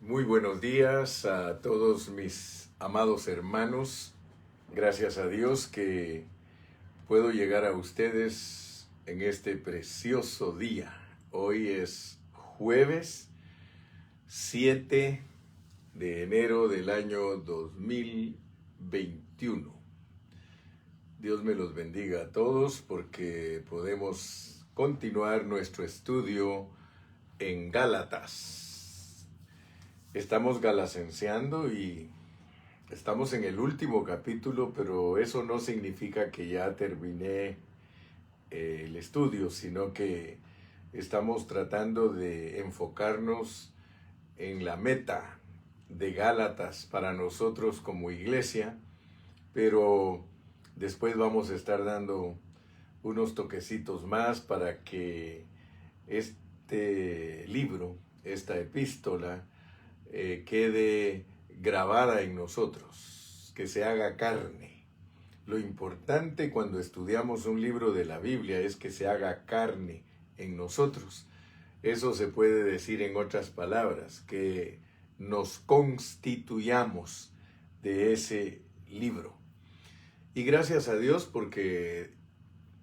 Muy buenos días a todos mis amados hermanos. Gracias a Dios que puedo llegar a ustedes en este precioso día. Hoy es jueves 7 de enero del año 2021. Dios me los bendiga a todos porque podemos continuar nuestro estudio en Gálatas. Estamos galasenseando y estamos en el último capítulo, pero eso no significa que ya terminé el estudio, sino que estamos tratando de enfocarnos en la meta de Gálatas para nosotros como iglesia, pero después vamos a estar dando unos toquecitos más para que este libro, esta epístola, quede grabada en nosotros, que se haga carne. Lo importante cuando estudiamos un libro de la Biblia es que se haga carne en nosotros. Eso se puede decir en otras palabras, que nos constituyamos de ese libro. Y gracias a Dios porque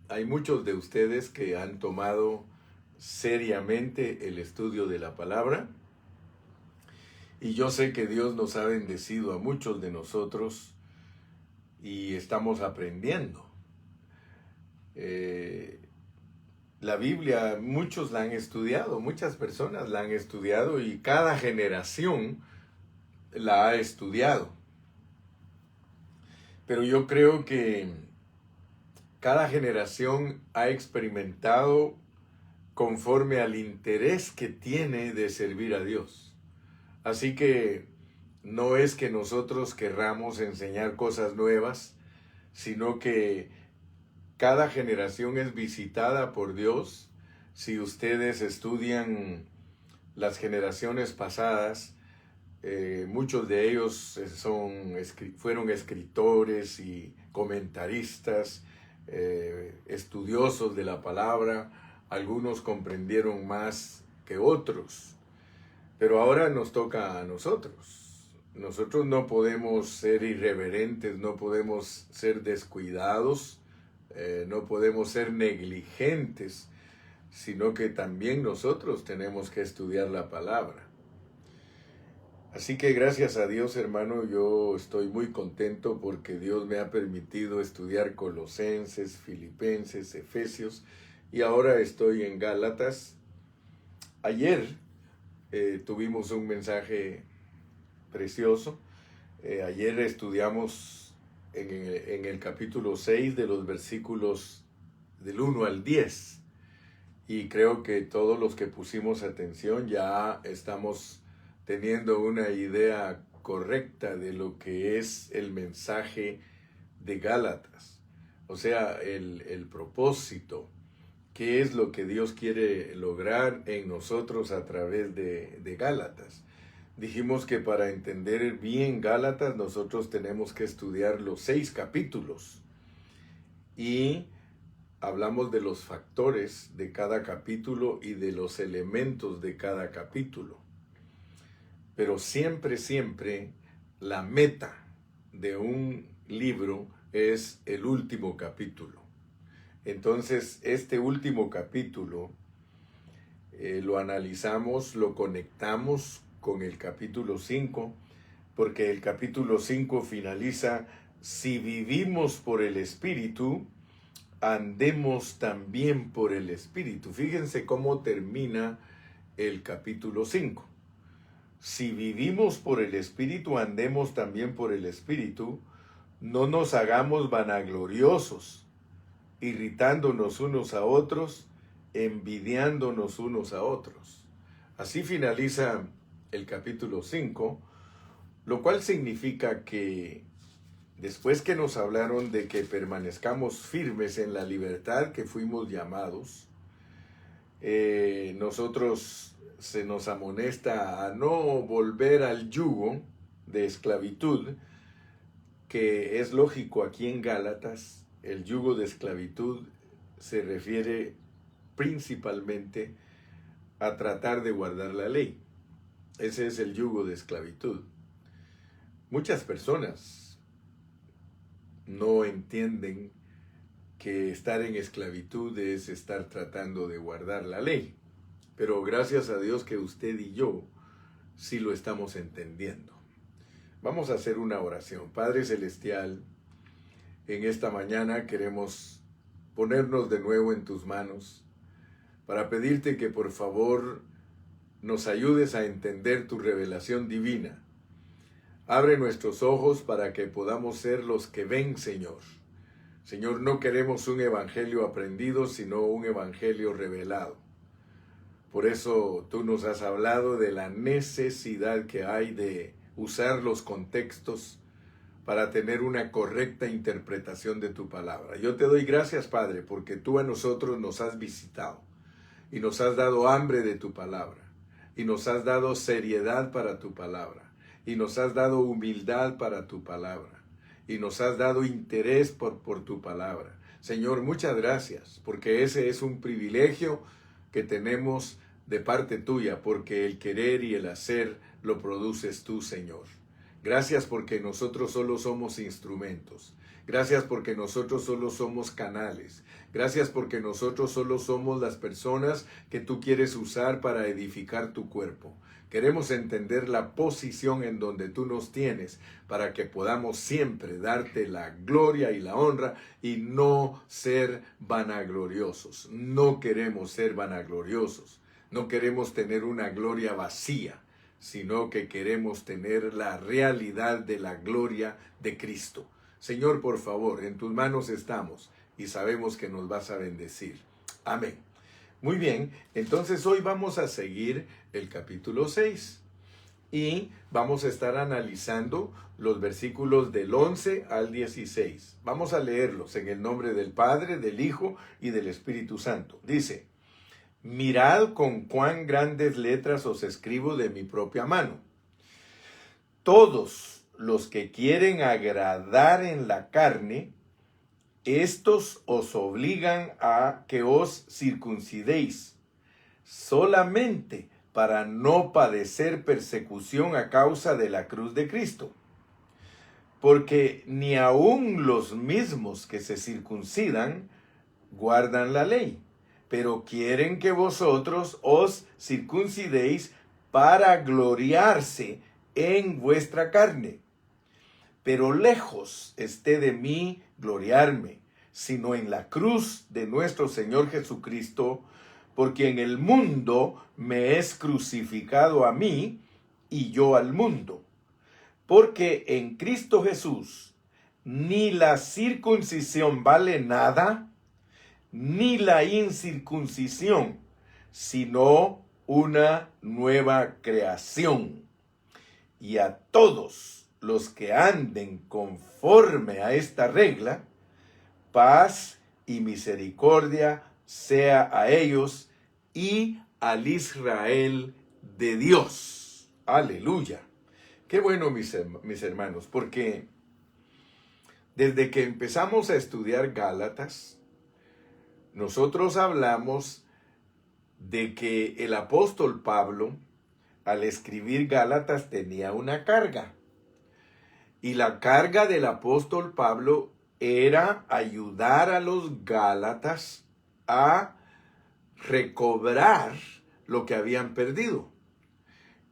hay muchos de ustedes que han tomado seriamente el estudio de la palabra. Y yo sé que Dios nos ha bendecido a muchos de nosotros y estamos aprendiendo. La Biblia, muchos la han estudiado, muchas personas la han estudiado y cada generación la ha estudiado. Pero yo creo que cada generación ha experimentado conforme al interés que tiene de servir a Dios. Así que no es que nosotros querramos enseñar cosas nuevas, sino que cada generación es visitada por Dios. Si ustedes estudian las generaciones pasadas, muchos de ellos fueron escritores y comentaristas, estudiosos de la palabra. Algunos comprendieron más que otros. Pero ahora nos toca a nosotros. Nosotros no podemos ser irreverentes, no podemos ser descuidados, no podemos ser negligentes, sino que también nosotros tenemos que estudiar la palabra. Así que gracias a Dios, hermano, yo estoy muy contento porque Dios me ha permitido estudiar Colosenses, Filipenses, Efesios y ahora estoy en Gálatas. Ayer tuvimos un mensaje precioso. Ayer estudiamos en el capítulo 6 de los versículos del 1 al 10 y creo que todos los que pusimos atención ya estamos teniendo una idea correcta de lo que es el mensaje de Gálatas, o sea, el propósito. ¿Qué es lo que Dios quiere lograr en nosotros a través de Gálatas? Dijimos que para entender bien Gálatas nosotros tenemos que estudiar los 6 capítulos y hablamos de los factores de cada capítulo y de los elementos de cada capítulo. Pero siempre la meta de un libro es el último capítulo. Entonces, este último capítulo lo analizamos, lo conectamos con el capítulo 5, porque el capítulo 5 finaliza: si vivimos por el Espíritu, andemos también por el Espíritu. Fíjense cómo termina el capítulo 5. Si vivimos por el Espíritu, andemos también por el Espíritu, no nos hagamos vanagloriosos, irritándonos unos a otros, envidiándonos unos a otros. Así finaliza el capítulo 5, lo cual significa que después que nos hablaron de que permanezcamos firmes en la libertad que fuimos llamados, nosotros se nos amonesta a no volver al yugo de esclavitud, que es lógico aquí en Gálatas. El yugo de esclavitud se refiere principalmente a tratar de guardar la ley. Ese es el yugo de esclavitud. Muchas personas no entienden que estar en esclavitud es estar tratando de guardar la ley. Pero gracias a Dios que usted y yo sí lo estamos entendiendo. Vamos a hacer una oración. Padre Celestial, en esta mañana queremos ponernos de nuevo en tus manos para pedirte que por favor nos ayudes a entender tu revelación divina. Abre nuestros ojos para que podamos ser los que ven, Señor. Señor, no queremos un evangelio aprendido, sino un evangelio revelado. Por eso tú nos has hablado de la necesidad que hay de usar los contextos para tener una correcta interpretación de tu palabra. Yo te doy gracias, Padre, porque tú a nosotros nos has visitado y nos has dado hambre de tu palabra y nos has dado seriedad para tu palabra y nos has dado humildad para tu palabra y nos has dado interés por tu palabra. Señor, muchas gracias, porque ese es un privilegio que tenemos de parte tuya, porque el querer y el hacer lo produces tú, Señor. Gracias porque nosotros solo somos instrumentos. Gracias porque nosotros solo somos canales. Gracias porque nosotros solo somos las personas que tú quieres usar para edificar tu cuerpo. Queremos entender la posición en donde tú nos tienes para que podamos siempre darte la gloria y la honra y no ser vanagloriosos. No queremos ser vanagloriosos. No queremos tener una gloria vacía, sino que queremos tener la realidad de la gloria de Cristo. Señor, por favor, en tus manos estamos y sabemos que nos vas a bendecir. Amén. Muy bien, entonces hoy vamos a seguir el capítulo 6 y vamos a estar analizando los versículos del 11 al 16. Vamos a leerlos en el nombre del Padre, del Hijo y del Espíritu Santo. Dice: mirad con cuán grandes letras os escribo de mi propia mano. Todos los que quieren agradar en la carne, estos os obligan a que os circuncidéis, solamente para no padecer persecución a causa de la cruz de Cristo. Porque ni aun los mismos que se circuncidan guardan la ley, pero quieren que vosotros os circuncidéis para gloriarse en vuestra carne. Pero lejos esté de mí gloriarme, sino en la cruz de nuestro Señor Jesucristo, porque en el mundo me es crucificado a mí y yo al mundo. Porque en Cristo Jesús ni la circuncisión vale nada, ni la incircuncisión, sino una nueva creación. Y a todos los que anden conforme a esta regla, paz y misericordia sea a ellos y al Israel de Dios. Aleluya. Qué bueno, mis hermanos, porque desde que empezamos a estudiar Gálatas, nosotros hablamos de que el apóstol Pablo, al escribir Gálatas, tenía una carga. Y la carga del apóstol Pablo era ayudar a los gálatas a recobrar lo que habían perdido.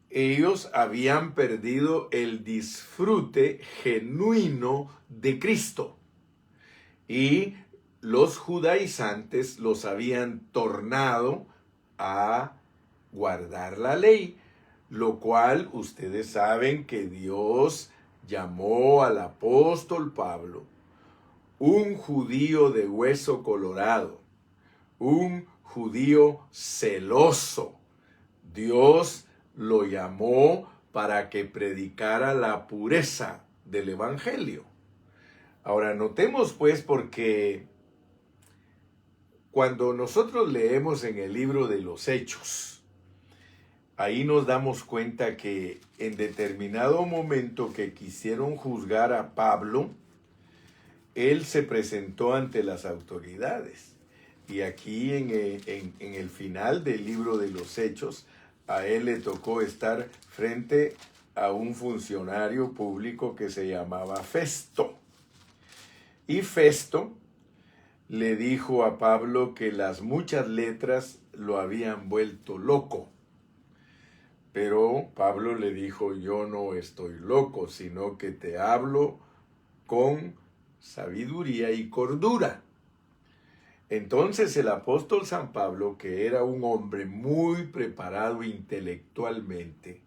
Ellos habían perdido el disfrute genuino de Cristo. Y los judaizantes los habían tornado a guardar la ley, lo cual ustedes saben que Dios llamó al apóstol Pablo un judío de hueso colorado, un judío celoso. Dios lo llamó para que predicara la pureza del evangelio. Ahora notemos pues, porque cuando nosotros leemos en el libro de los Hechos, ahí nos damos cuenta que en determinado momento que quisieron juzgar a Pablo, él se presentó ante las autoridades. Y aquí en el final del libro de los Hechos a él le tocó estar frente a un funcionario público que se llamaba Festo. Y Festo le dijo a Pablo que las muchas letras lo habían vuelto loco. Pero Pablo le dijo, yo no estoy loco, sino que te hablo con sabiduría y cordura. Entonces el apóstol San Pablo, que era un hombre muy preparado intelectualmente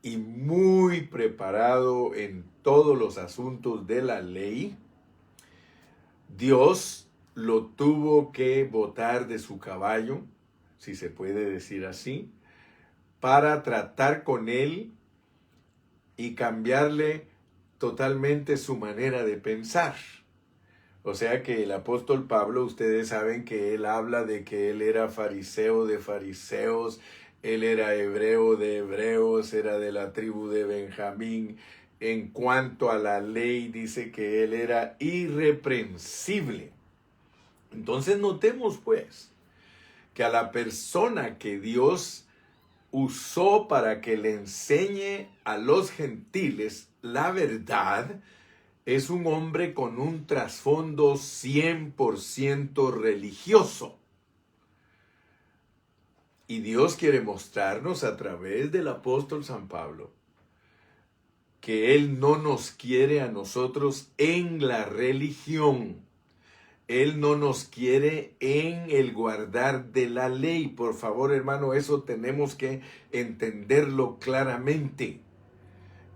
y muy preparado en todos los asuntos de la ley, Dios lo tuvo que botar de su caballo, si se puede decir así, para tratar con él y cambiarle totalmente su manera de pensar. O sea que el apóstol Pablo, ustedes saben que él habla de que él era fariseo de fariseos, él era hebreo de hebreos, era de la tribu de Benjamín. En cuanto a la ley, dice que él era irreprensible. Entonces notemos pues que a la persona que Dios usó para que le enseñe a los gentiles la verdad, es un hombre con un trasfondo 100% religioso. Y Dios quiere mostrarnos a través del apóstol San Pablo que Él no nos quiere a nosotros en la religión. Él no nos quiere en el guardar de la ley. Por favor, hermano, eso tenemos que entenderlo claramente.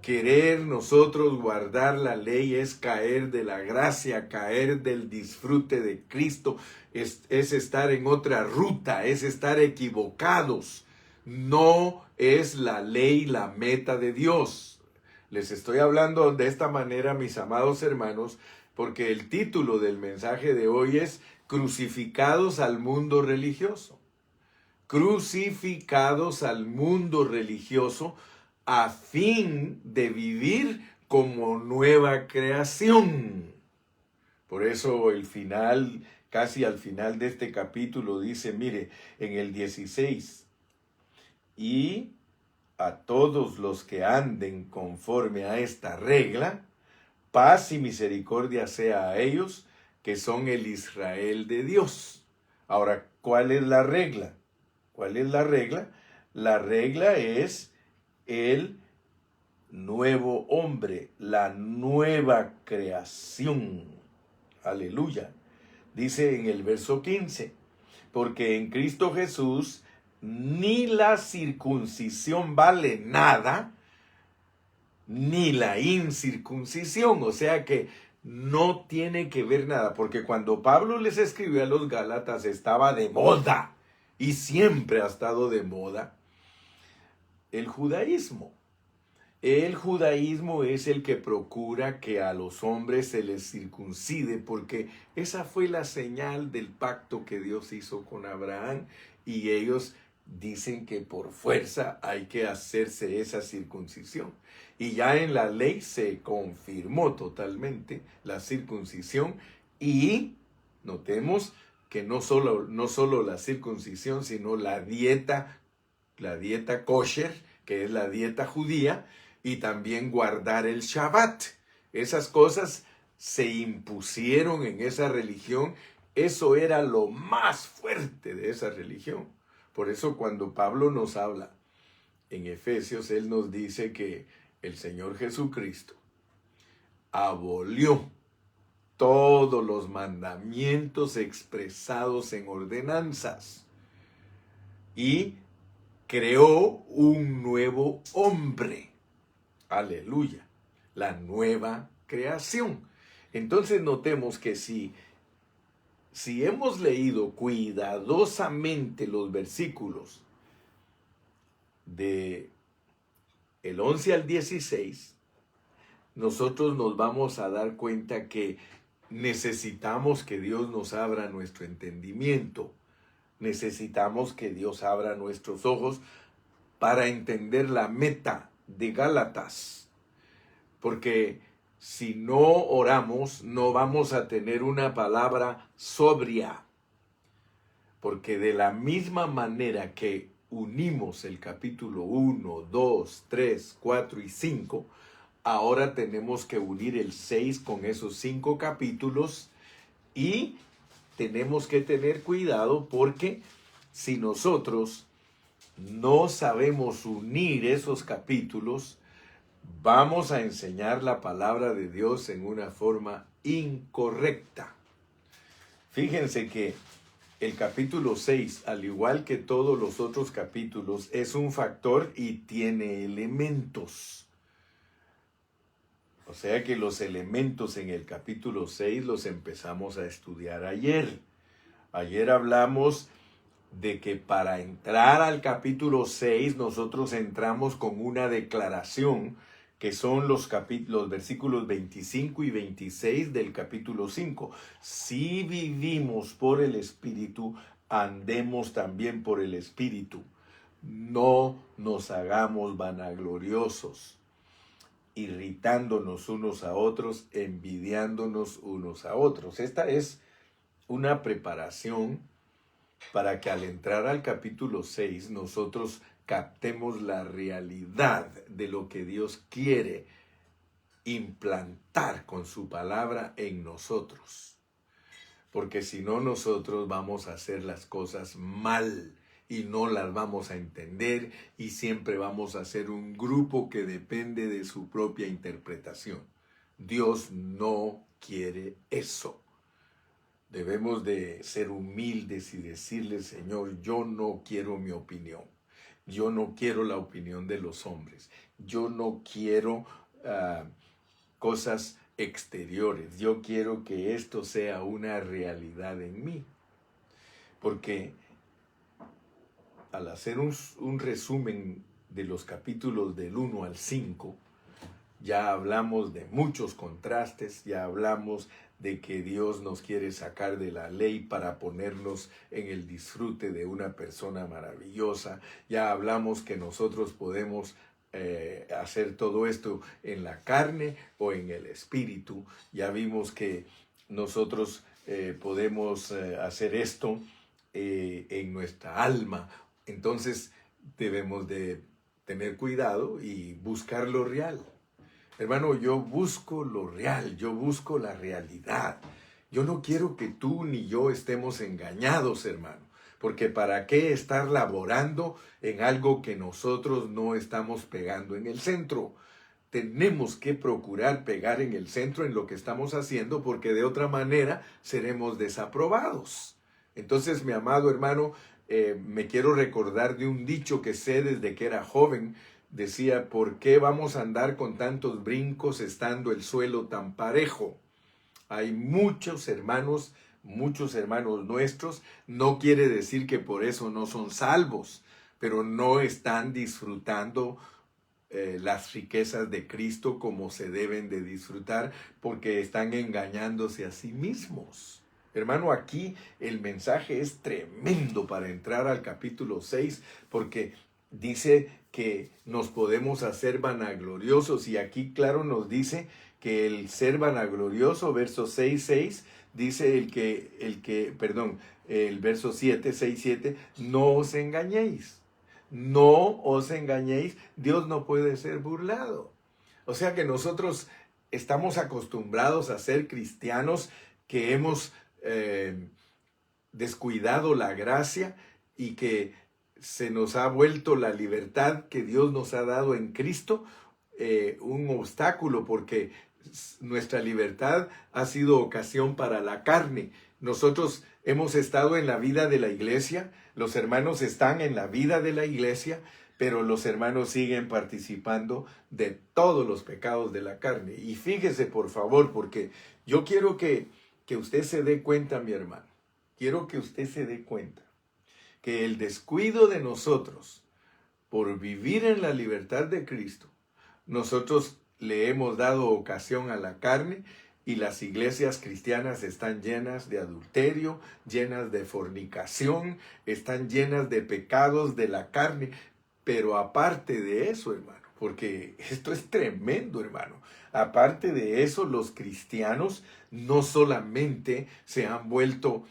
Querer nosotros guardar la ley es caer de la gracia, caer del disfrute de Cristo, es estar en otra ruta, es estar equivocados. No es la ley la meta de Dios. Les estoy hablando de esta manera, mis amados hermanos, porque el título del mensaje de hoy es Crucificados al mundo religioso. Crucificados al mundo religioso, a fin de vivir como nueva creación. Por eso el final, casi al final de este capítulo dice, mire, en el 16, y a todos los que anden conforme a esta regla, paz y misericordia sea a ellos, que son el Israel de Dios. Ahora, ¿cuál es la regla? ¿Cuál es la regla? La regla es el nuevo hombre, la nueva creación. Aleluya. Dice en el verso 15, porque en Cristo Jesús ni la circuncisión vale nada, ni la incircuncisión. O sea que no tiene que ver nada, porque cuando Pablo les escribió a los Gálatas estaba de moda, y siempre ha estado de moda, el judaísmo. El judaísmo es el que procura que a los hombres se les circuncide, porque esa fue la señal del pacto que Dios hizo con Abraham, y ellos dicen que por fuerza hay que hacerse esa circuncisión. Y ya en la ley se confirmó totalmente la circuncisión, y notemos que no solo la circuncisión, sino la dieta kosher, que es la dieta judía, y también guardar el Shabbat. Esas cosas se impusieron en esa religión. Eso era lo más fuerte de esa religión. Por eso cuando Pablo nos habla en Efesios, él nos dice que el Señor Jesucristo abolió todos los mandamientos expresados en ordenanzas y creó un nuevo hombre. Aleluya. La nueva creación. Entonces notemos que si hemos leído cuidadosamente los versículos de el 11 al 16, nosotros nos vamos a dar cuenta que necesitamos que Dios nos abra nuestro entendimiento. Necesitamos que Dios abra nuestros ojos para entender la meta de Gálatas. Porque si no oramos, no vamos a tener una palabra sobria. Porque de la misma manera que unimos el capítulo 1, 2, 3, 4 y 5, ahora tenemos que unir el 6 con esos 5 capítulos y tenemos que tener cuidado porque si nosotros no sabemos unir esos capítulos, vamos a enseñar la palabra de Dios en una forma incorrecta. Fíjense que el capítulo 6, al igual que todos los otros capítulos, es un factor y tiene elementos. O sea que los elementos en el capítulo 6 los empezamos a estudiar ayer. Ayer hablamos de que para entrar al capítulo 6 nosotros entramos con una declaración que son los versículos 25 y 26 del capítulo 5. Si vivimos por el Espíritu, andemos también por el Espíritu. No nos hagamos vanagloriosos, irritándonos unos a otros, envidiándonos unos a otros. Esta es una preparación para que al entrar al capítulo 6 nosotros captemos la realidad de lo que Dios quiere implantar con su palabra en nosotros. Porque si no, nosotros vamos a hacer las cosas mal y no las vamos a entender y siempre vamos a ser un grupo que depende de su propia interpretación. Dios no quiere eso. Debemos de ser humildes y decirle, Señor, yo no quiero mi opinión. Yo no quiero la opinión de los hombres. Yo no quiero cosas exteriores. Yo quiero que esto sea una realidad en mí. Porque al hacer un resumen de los capítulos del 1 al 5, ya hablamos de muchos contrastes, ya hablamos de que Dios nos quiere sacar de la ley para ponernos en el disfrute de una persona maravillosa. Ya hablamos que nosotros podemos hacer todo esto en la carne o en el espíritu. Ya vimos que nosotros podemos hacer esto en nuestra alma. Entonces debemos de tener cuidado y buscar lo real. Hermano, yo busco lo real, yo busco la realidad. Yo no quiero que tú ni yo estemos engañados, hermano, porque ¿para qué estar laborando en algo que nosotros no estamos pegando en el centro? Tenemos que procurar pegar en el centro en lo que estamos haciendo, porque de otra manera seremos desaprobados. Entonces, mi amado hermano, me quiero recordar de un dicho que sé desde que era joven. Decía, ¿por qué vamos a andar con tantos brincos estando el suelo tan parejo? Hay muchos hermanos nuestros, no quiere decir que por eso no son salvos, pero no están disfrutando las riquezas de Cristo como se deben de disfrutar, porque están engañándose a sí mismos. Hermano, aquí el mensaje es tremendo para entrar al capítulo 6, porque dice que nos podemos hacer vanagloriosos, y aquí claro nos dice que el ser vanaglorioso, verso 6:6, dice el verso 6:7, no os engañéis. No os engañéis, Dios no puede ser burlado. O sea que nosotros estamos acostumbrados a ser cristianos que hemos descuidado la gracia y que se nos ha vuelto la libertad que Dios nos ha dado en Cristo un obstáculo, porque nuestra libertad ha sido ocasión para la carne. Nosotros hemos estado en la vida de la iglesia, los hermanos están en la vida de la iglesia, pero los hermanos siguen participando de todos los pecados de la carne. Y fíjese, por favor, porque yo quiero que usted se dé cuenta, mi hermano, quiero que usted se dé cuenta que el descuido de nosotros por vivir en la libertad de Cristo, nosotros le hemos dado ocasión a la carne, y las iglesias cristianas están llenas de adulterio, llenas de fornicación, están llenas de pecados de la carne. Pero aparte de eso, hermano, porque esto es tremendo, hermano, aparte de eso, los cristianos no solamente se han vuelto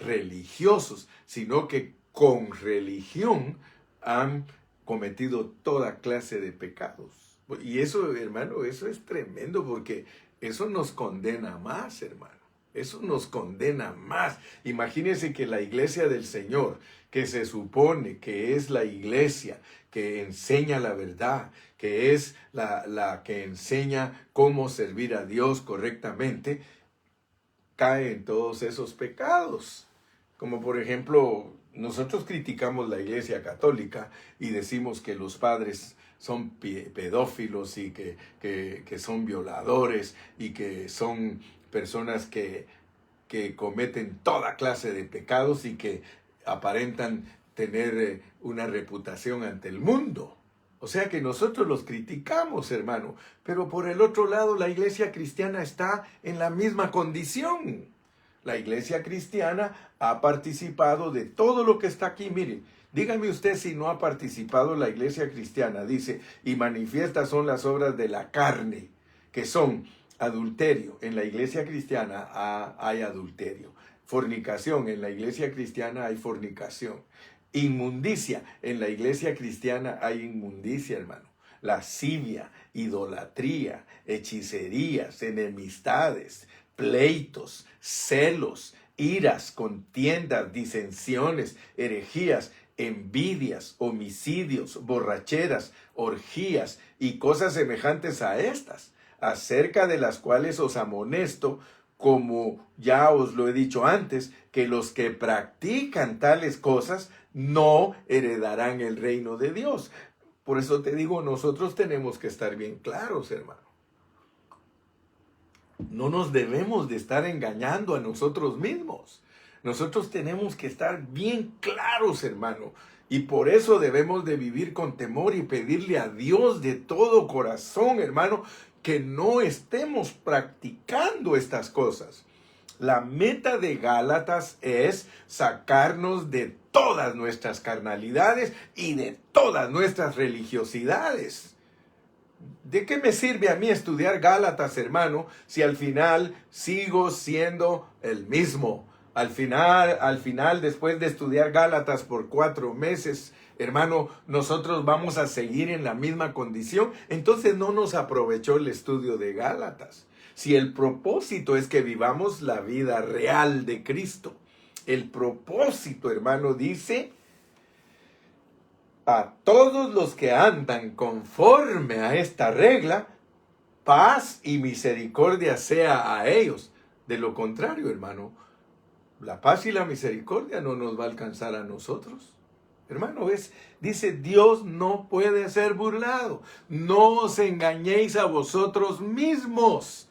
religiosos, sino que con religión han cometido toda clase de pecados. Y eso, hermano, eso es tremendo porque eso nos condena más, hermano. Eso nos condena más. Imagínense que la iglesia del Señor, que se supone que es la iglesia que enseña la verdad, que es la que enseña cómo servir a Dios correctamente, cae en todos esos pecados. Como por ejemplo, nosotros criticamos la iglesia católica y decimos que los padres son pedófilos y que son violadores y que son personas que cometen toda clase de pecados y que aparentan tener una reputación ante el mundo. O sea que nosotros los criticamos, hermano, pero por el otro lado la iglesia cristiana está en la misma condición. La iglesia cristiana ha participado de todo lo que está aquí. Mire, dígame usted si no ha participado la iglesia cristiana. Dice, y manifiestas son las obras de la carne, que son adulterio. En la iglesia cristiana hay adulterio. Fornicación, en la iglesia cristiana hay fornicación. Inmundicia, en la iglesia cristiana hay inmundicia, hermano. Lascivia, idolatría, hechicerías, enemistades, pleitos, celos, iras, contiendas, disensiones, herejías, envidias, homicidios, borracheras, orgías y cosas semejantes a estas, acerca de las cuales os amonesto, como ya os lo he dicho antes, que los que practican tales cosas no heredarán el reino de Dios. Por eso te digo, nosotros tenemos que estar bien claros, hermano. No nos debemos de estar engañando a nosotros mismos. Nosotros tenemos que estar bien claros, hermano. Y por eso debemos de vivir con temor y pedirle a Dios de todo corazón, hermano, que no estemos practicando estas cosas. La meta de Gálatas es sacarnos de todas nuestras carnalidades y de todas nuestras religiosidades. ¿De qué me sirve a mí estudiar Gálatas, hermano, si al final sigo siendo el mismo? Al final, después de estudiar Gálatas por 4 meses, hermano, nosotros vamos a seguir en la misma condición. Entonces no nos aprovechó el estudio de Gálatas. Si el propósito es que vivamos la vida real de Cristo, el propósito, hermano, dice: a todos los que andan conforme a esta regla, paz y misericordia sea a ellos. De lo contrario, hermano, la paz y la misericordia no nos va a alcanzar a nosotros. Hermano, dice, Dios no puede ser burlado. No os engañéis a vosotros mismos.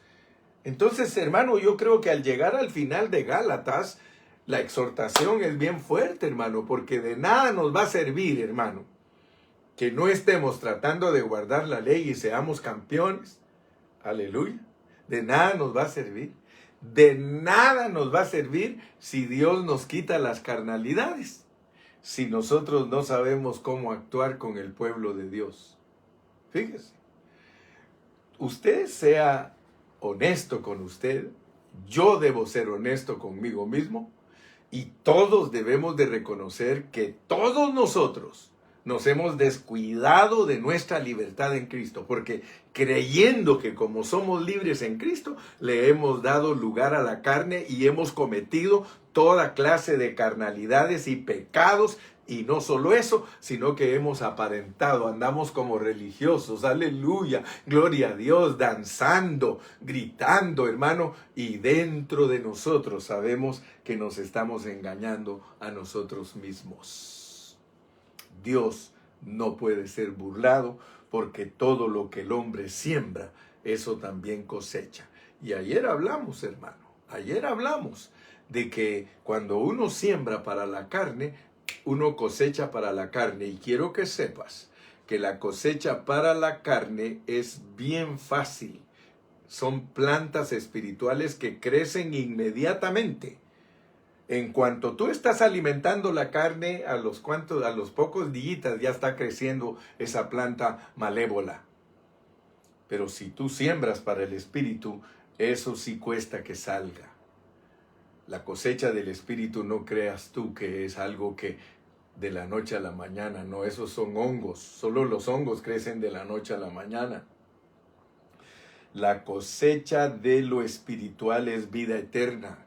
Entonces, hermano, yo creo que al llegar al final de Gálatas, la exhortación es bien fuerte, hermano, porque de nada nos va a servir, hermano, que no estemos tratando de guardar la ley y seamos campeones. Aleluya. De nada nos va a servir. De nada nos va a servir si Dios nos quita las carnalidades, si nosotros no sabemos cómo actuar con el pueblo de Dios. Fíjese, usted sea honesto con usted, yo debo ser honesto conmigo mismo, y todos debemos de reconocer que todos nosotros nos hemos descuidado de nuestra libertad en Cristo, porque creyendo que como somos libres en Cristo, le hemos dado lugar a la carne y hemos cometido toda clase de carnalidades y pecados. Y no solo eso, sino que hemos aparentado, andamos como religiosos, aleluya, gloria a Dios, danzando, gritando, hermano, y dentro de nosotros sabemos que nos estamos engañando a nosotros mismos. Dios no puede ser burlado, porque todo lo que el hombre siembra, eso también cosecha. Y ayer hablamos, hermano, ayer hablamos de que cuando uno siembra para la carne, uno cosecha para la carne. Y quiero que sepas que la cosecha para la carne es bien fácil. Son plantas espirituales que crecen inmediatamente. En cuanto tú estás alimentando la carne, a los pocos días ya está creciendo esa planta malévola. Pero si tú siembras para el espíritu, eso sí cuesta que salga. La cosecha del espíritu, no creas tú que es algo que de la noche a la mañana. No, esos son hongos. Solo los hongos crecen de la noche a la mañana. La cosecha de lo espiritual es vida eterna.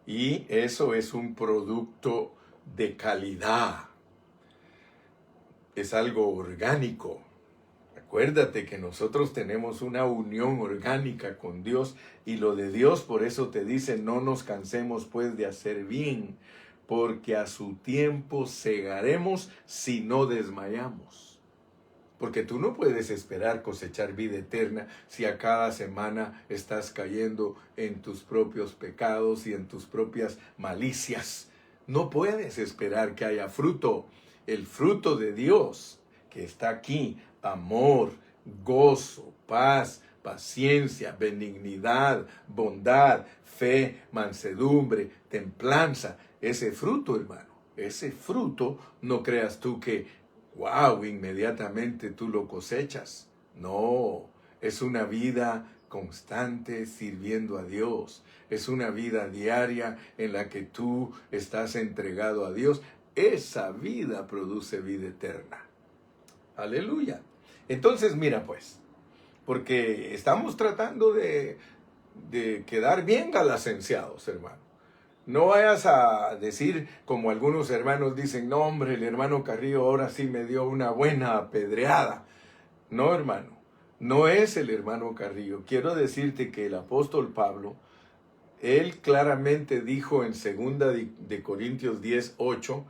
Y eso es un producto de calidad. Es algo orgánico. Acuérdate que nosotros tenemos una unión orgánica con Dios, y lo de Dios, por eso te dice, no nos cansemos pues de hacer bien, porque a su tiempo segaremos si no desmayamos. Porque tú no puedes esperar cosechar vida eterna si a cada semana estás cayendo en tus propios pecados y en tus propias malicias. No puedes esperar que haya fruto. El fruto de Dios que está aquí: amor, gozo, paz, paciencia, benignidad, bondad, fe, mansedumbre, templanza. Ese fruto, hermano, ese fruto, no creas tú que, wow, inmediatamente tú lo cosechas. No, es una vida constante sirviendo a Dios. Es una vida diaria en la que tú estás entregado a Dios. Esa vida produce vida eterna. Aleluya. Entonces, mira pues, porque estamos tratando de quedar bien galacenciados, hermano. No vayas a decir, como algunos hermanos dicen, no hombre, el hermano Carrillo ahora sí me dio una buena apedreada. No, hermano, no es el hermano Carrillo. Quiero decirte que el apóstol Pablo, él claramente dijo en 2 Corintios 10:8,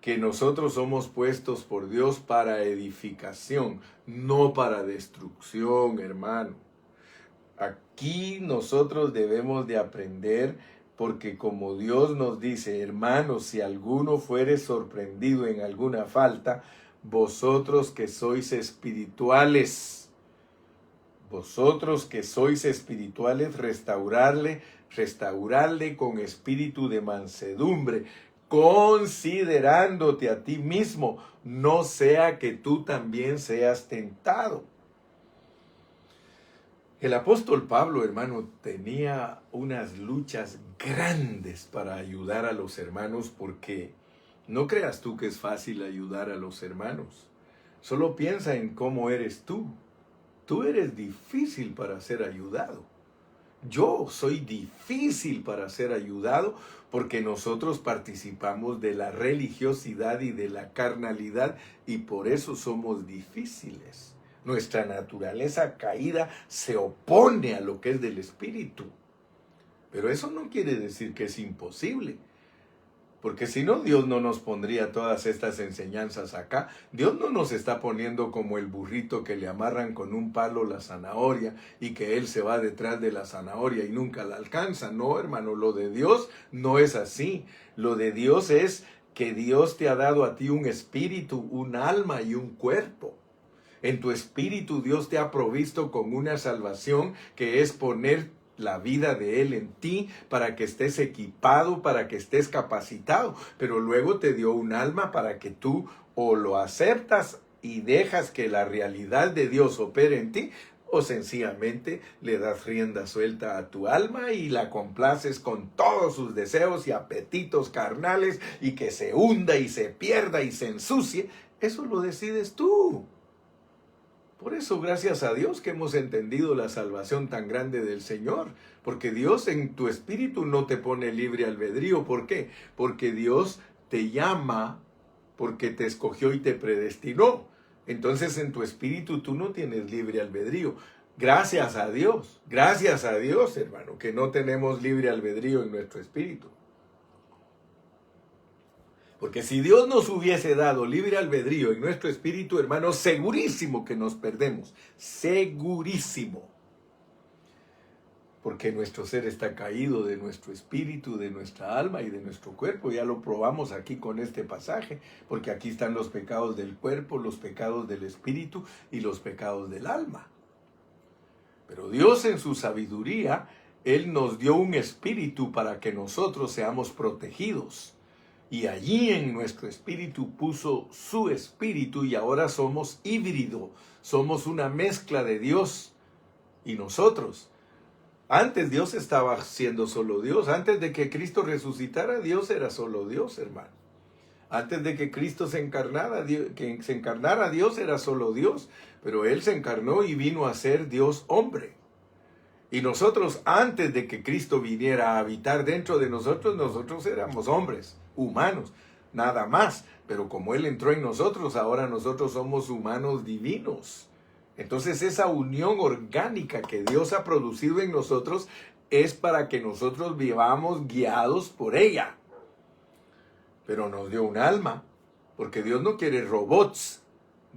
que nosotros somos puestos por Dios para edificación, no para destrucción, hermano. Aquí nosotros debemos de aprender, porque como Dios nos dice, hermanos, si alguno fuere sorprendido en alguna falta, vosotros que sois espirituales, restaurarle con espíritu de mansedumbre, considerándote a ti mismo, no sea que tú también seas tentado. El apóstol Pablo, hermano, tenía unas luchas grandes para ayudar a los hermanos, porque no creas tú que es fácil ayudar a los hermanos. Solo piensa en cómo eres tú. Tú eres difícil para ser ayudado. Yo soy difícil para ser ayudado, porque nosotros participamos de la religiosidad y de la carnalidad, y por eso somos difíciles. Nuestra naturaleza caída se opone a lo que es del Espíritu. Pero eso no quiere decir que es imposible. Porque si no, Dios no nos pondría todas estas enseñanzas acá. Dios no nos está poniendo como el burrito que le amarran con un palo la zanahoria y que él se va detrás de la zanahoria y nunca la alcanza. No, hermano, lo de Dios no es así. Lo de Dios es que Dios te ha dado a ti un espíritu, un alma y un cuerpo. En tu espíritu Dios te ha provisto con una salvación que es poner la vida de Él en ti para que estés equipado, para que estés capacitado. Pero luego te dio un alma para que tú o lo aceptas y dejas que la realidad de Dios opere en ti, o sencillamente le das rienda suelta a tu alma y la complaces con todos sus deseos y apetitos carnales, y que se hunda y se pierda y se ensucie. Eso lo decides tú. Por eso, gracias a Dios que hemos entendido la salvación tan grande del Señor, porque Dios en tu espíritu no te pone libre albedrío. ¿Por qué? Porque Dios te llama, porque te escogió y te predestinó. Entonces en tu espíritu tú no tienes libre albedrío. Gracias a Dios, hermano, que no tenemos libre albedrío en nuestro espíritu. Porque si Dios nos hubiese dado libre albedrío en nuestro espíritu, hermano, segurísimo que nos perdemos. Segurísimo. Porque nuestro ser está caído de nuestro espíritu, de nuestra alma y de nuestro cuerpo. Ya lo probamos aquí con este pasaje. Porque aquí están los pecados del cuerpo, los pecados del espíritu y los pecados del alma. Pero Dios en su sabiduría, Él nos dio un espíritu para que nosotros seamos protegidos. Y allí en nuestro espíritu puso su espíritu, y ahora somos híbrido, somos una mezcla de Dios y nosotros. Antes Dios estaba siendo solo Dios. Antes de que Cristo resucitara, Dios era solo Dios, hermano. Antes de que Cristo se encarnara, Dios era solo Dios, pero Él se encarnó y vino a ser Dios hombre. Y nosotros, antes de que Cristo viniera a habitar dentro de nosotros, nosotros éramos hombres, humanos, nada más. Pero como Él entró en nosotros, ahora nosotros somos humanos divinos. Entonces esa unión orgánica que Dios ha producido en nosotros es para que nosotros vivamos guiados por ella. Pero nos dio un alma, porque Dios no quiere robots.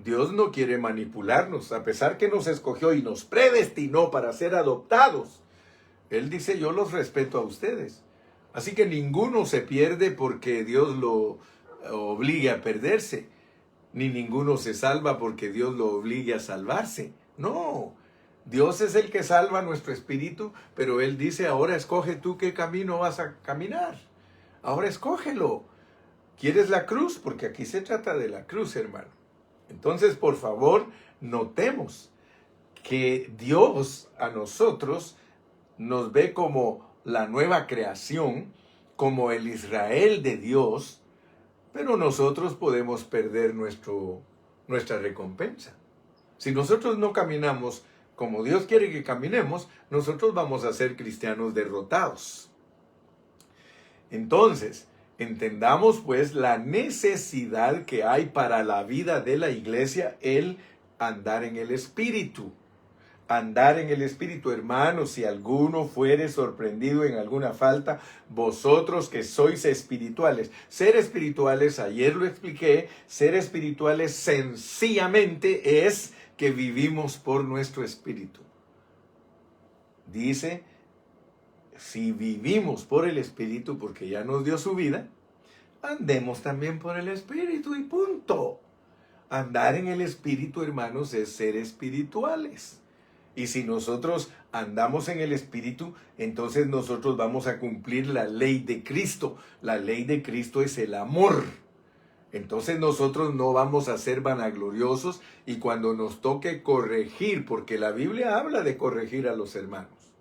Dios no quiere manipularnos, a pesar que nos escogió y nos predestinó para ser adoptados. Él dice, yo los respeto a ustedes. Así que ninguno se pierde porque Dios lo obligue a perderse, ni ninguno se salva porque Dios lo obligue a salvarse. No, Dios es el que salva nuestro espíritu, pero Él dice, ahora escoge tú qué camino vas a caminar. Ahora escógelo. ¿Quieres la cruz? Porque aquí se trata de la cruz, hermano. Entonces, por favor, notemos que Dios a nosotros nos ve como la nueva creación, como el Israel de Dios, pero nosotros podemos perder nuestra recompensa. Si nosotros no caminamos como Dios quiere que caminemos, nosotros vamos a ser cristianos derrotados. Entonces, entendamos pues la necesidad que hay para la vida de la iglesia, el andar en el Espíritu. Andar en el Espíritu, hermanos, si alguno fuere sorprendido en alguna falta, vosotros que sois espirituales. Ser espirituales, ayer lo expliqué, ser espirituales sencillamente es que vivimos por nuestro Espíritu. Dice, si vivimos por el Espíritu, porque ya nos dio su vida, andemos también por el Espíritu y punto. Andar en el Espíritu, hermanos, es ser espirituales. Y si nosotros andamos en el Espíritu, entonces nosotros vamos a cumplir la ley de Cristo. La ley de Cristo es el amor. Entonces nosotros no vamos a ser vanagloriosos y cuando nos toque corregir, porque la Biblia habla de corregir a los hermanos.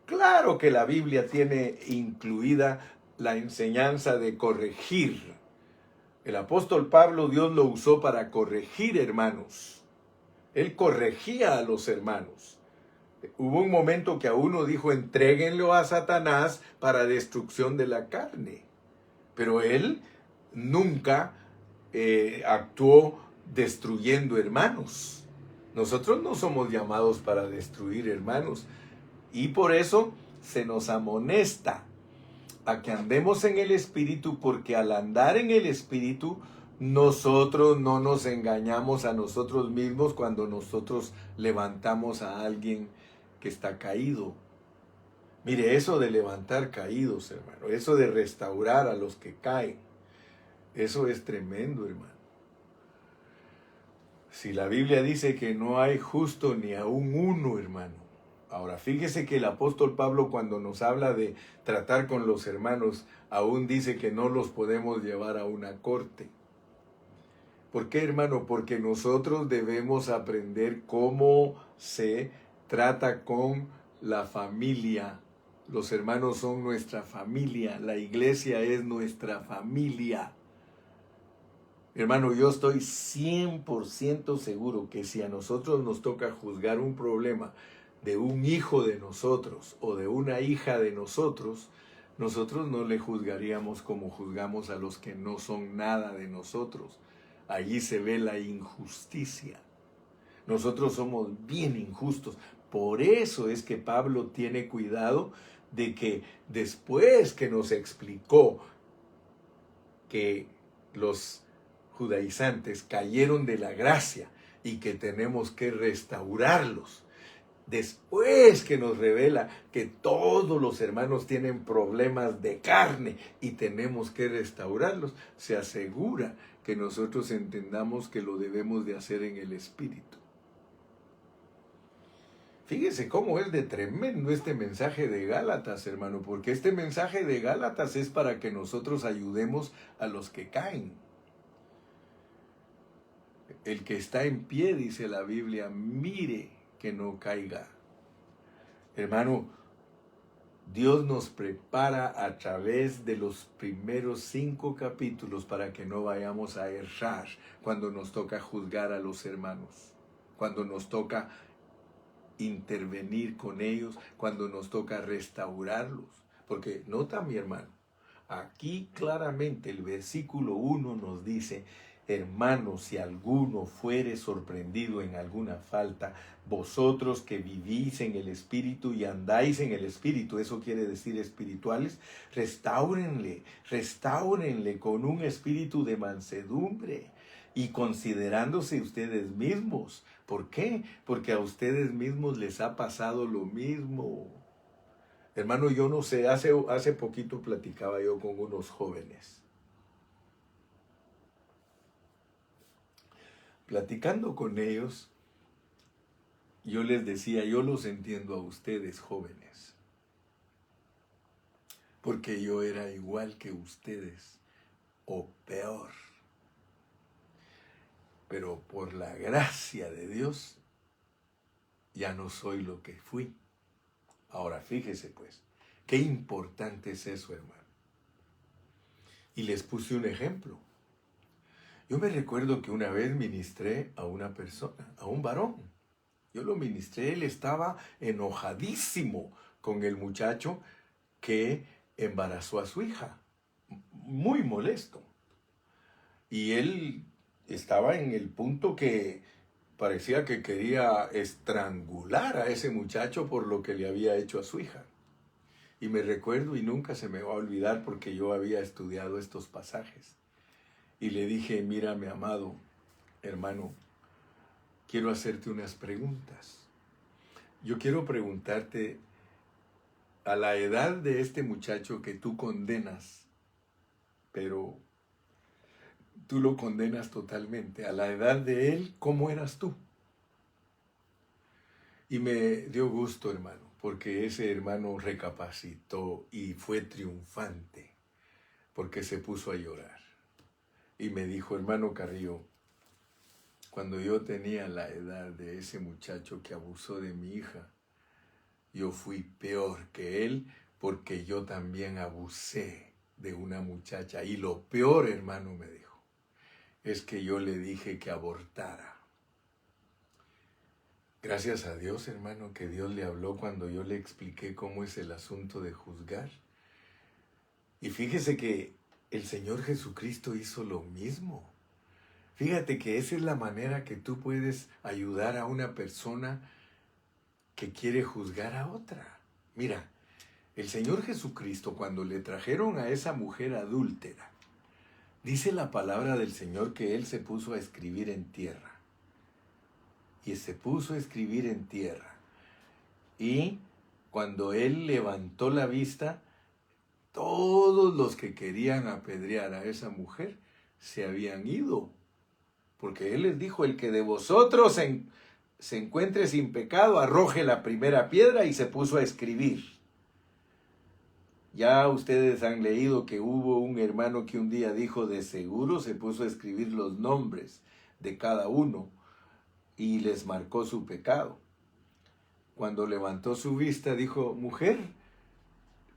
Claro que la Biblia tiene incluida la enseñanza de corregir. El apóstol Pablo, Dios lo usó para corregir hermanos. Él corregía a los hermanos. Hubo un momento que a uno dijo, entréguenlo a Satanás para destrucción de la carne. Pero él nunca actuó destruyendo hermanos. Nosotros no somos llamados para destruir hermanos. Y por eso se nos amonesta a que andemos en el Espíritu, porque al andar en el Espíritu, nosotros no nos engañamos a nosotros mismos cuando nosotros levantamos a alguien que está caído. Mire, eso de levantar caídos, hermano, eso de restaurar a los que caen, eso es tremendo, hermano. Si la Biblia dice que no hay justo ni aún uno, hermano. Ahora, fíjese que el apóstol Pablo, cuando nos habla de tratar con los hermanos, aún dice que no los podemos llevar a una corte. ¿Por qué, hermano? Porque nosotros debemos aprender cómo se trata con la familia. Los hermanos son nuestra familia. La iglesia es nuestra familia. Hermano, yo estoy 100% seguro que si a nosotros nos toca juzgar un problema de un hijo de nosotros o de una hija de nosotros, nosotros no le juzgaríamos como juzgamos a los que no son nada de nosotros. Allí se ve la injusticia. Nosotros somos bien injustos. Por eso es que Pablo tiene cuidado de que después que nos explicó que los judaizantes cayeron de la gracia y que tenemos que restaurarlos, después que nos revela que todos los hermanos tienen problemas de carne y tenemos que restaurarlos, se asegura que nosotros entendamos que lo debemos de hacer en el Espíritu. Fíjese cómo es de tremendo este mensaje de Gálatas, hermano, porque este mensaje de Gálatas es para que nosotros ayudemos a los que caen. El que está en pie, dice la Biblia, mire que no caiga. Hermano, Dios nos prepara a través de los primeros 5 capítulos para que no vayamos a errar cuando nos toca juzgar a los hermanos, cuando nos toca intervenir con ellos, cuando nos toca restaurarlos. Porque nota, mi hermano, aquí claramente el versículo 1 nos dice: hermanos, si alguno fuere sorprendido en alguna falta, vosotros que vivís en el Espíritu y andáis en el Espíritu, eso quiere decir espirituales, restáurenle con un espíritu de mansedumbre y considerándose ustedes mismos. ¿Por qué? Porque a ustedes mismos les ha pasado lo mismo. Hermano, yo no sé, hace poquito platicaba yo con unos jóvenes. Platicando con ellos, yo les decía: yo los entiendo a ustedes, jóvenes, porque yo era igual que ustedes, o peor. Pero por la gracia de Dios, ya no soy lo que fui. Ahora fíjese pues, qué importante es eso, hermano. Y les puse un ejemplo. Yo me recuerdo que una vez ministré a una persona, a un varón. Yo lo ministré, él estaba enojadísimo con el muchacho que embarazó a su hija. Muy molesto. Y él estaba en el punto que parecía que quería estrangular a ese muchacho por lo que le había hecho a su hija. Y me recuerdo, y nunca se me va a olvidar porque yo había estudiado estos pasajes. Y le dije: mira, mi amado hermano, quiero hacerte unas preguntas. Yo quiero preguntarte, a la edad de este muchacho que tú condenas, pero tú lo condenas totalmente, a la edad de él, ¿cómo eras tú? Y me dio gusto, hermano, porque ese hermano recapacitó y fue triunfante, porque se puso a llorar. Y me dijo: hermano Carrillo, cuando yo tenía la edad de ese muchacho que abusó de mi hija, yo fui peor que él, porque yo también abusé de una muchacha. Y lo peor, hermano, me dijo, es que yo le dije que abortara. Gracias a Dios, hermano, que Dios le habló cuando yo le expliqué cómo es el asunto de juzgar. Y fíjese que el Señor Jesucristo hizo lo mismo. Fíjate que esa es la manera que tú puedes ayudar a una persona que quiere juzgar a otra. Mira, el Señor Jesucristo, cuando le trajeron a esa mujer adúltera, dice la palabra del Señor que Él se puso a escribir en tierra. Y se puso a escribir en tierra. Y cuando Él levantó la vista, todos los que querían apedrear a esa mujer se habían ido. Porque Él les dijo: el que de vosotros se encuentre sin pecado, arroje la primera piedra, y se puso a escribir. Ya ustedes han leído que hubo un hermano que un día dijo: de seguro se puso a escribir los nombres de cada uno y les marcó su pecado. Cuando levantó su vista, dijo: mujer,